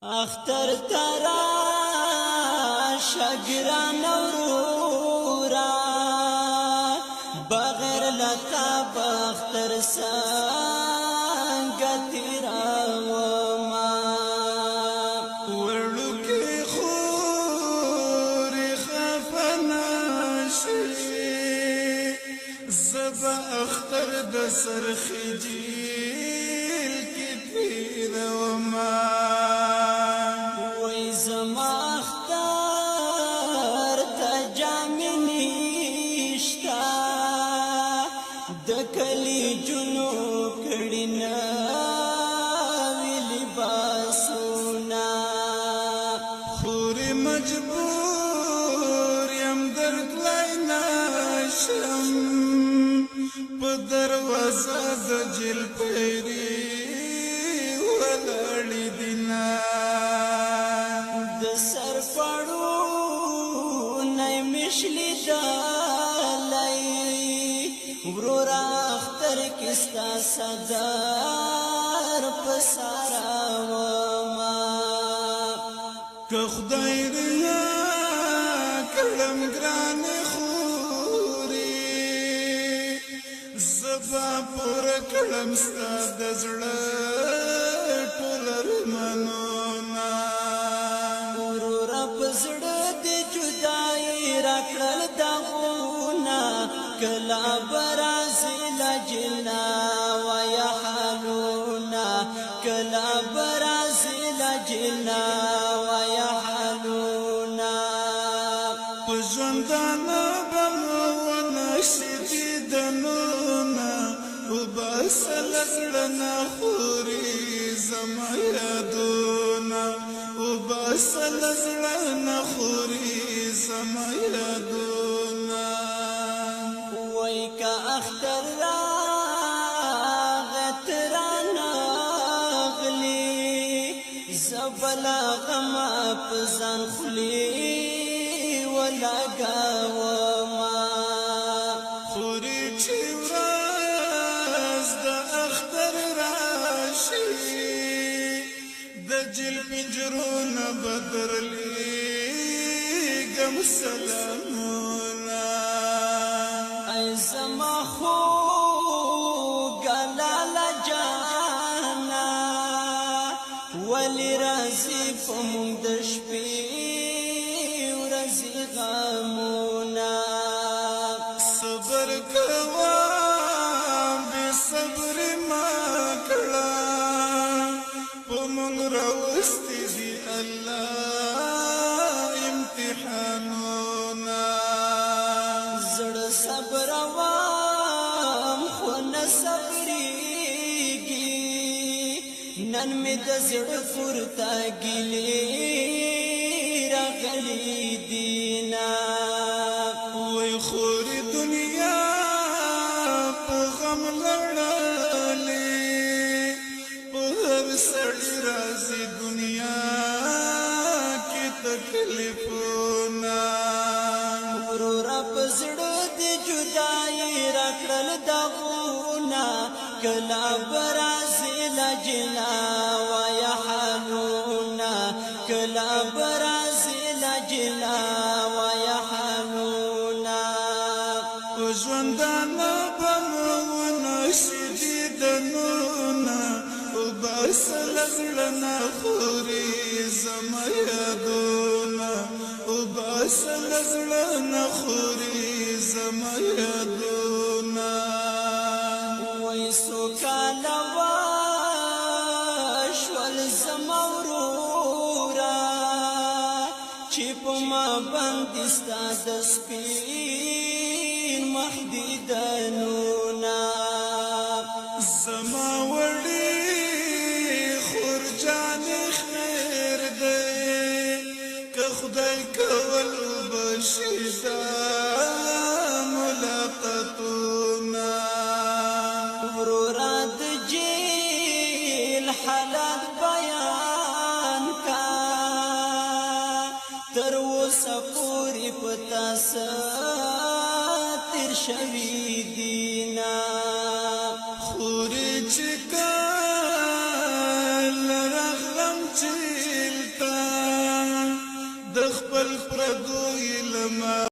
اختر ترا شگران ورورا بغیر لتا بختر سنگتی راوما ورلو کی خوری خفناشی زبا اختر د سرخجیل کی پیروما کلی جنو کڑینا ویلی باسونا خوری مجبور یم درد لینا شم پا دروازه د جل پیری ولړی دینا د سر پړو نه مشلی دالای ورورا اختر کستا صدر پسارا وما که خدای ریا کلم گران خوری زبا پورا کلم ستا دزړه ټول ارمانونا ورورا پزړه د جدای راکړل داغونا کلا برازیل جنا ویا حالونا کلا برازیل جنا ویا حالونا پژوندانا بمونه شدی دنونا وباسل زړنا خوري زما یادونا وباسل زړنا خوري زما یادونا کا اختر راغت رانغلی زبلا غما پزان خلی ولگاوما خوری چی ورز دا اختر راشی دا جل پنجرون بدرلی گم سلامونا زما خو گلالا جانا ولی رازی پمونگ دشپی ورزی غامونا صبر کوام بی صبر مکڑا پمونگ روستی دی اللہ امتحانونا صبر وام خون صبریگی نن می د زړه پورتا ګلی راغلی دینا وای خوري دنیا په غم لړلې په هر سړی راځي دنیا کې تکلیفونه ورورا پزړه جدائی رکھل داغونا کلا برازیل جنا ویا حالونا کلا برازیل جنا ویا حالونا وژوندانا بمونه شدی دنونا وباسل زړنا خوري زما یادونا وباسل زړنا خوري زما یادونا وای سوکالا واشول زما ورورا چې په ما باندې ستا د سپین محدودانونا زما وړي خور جان خیر دی که خدای کول بشیدا ملاقاتونا ورورا د جیل حالات بیان کا تر اوسه پورې پتا تیر شوی دینا خوري چې کله رغم چې د خپل پردو لما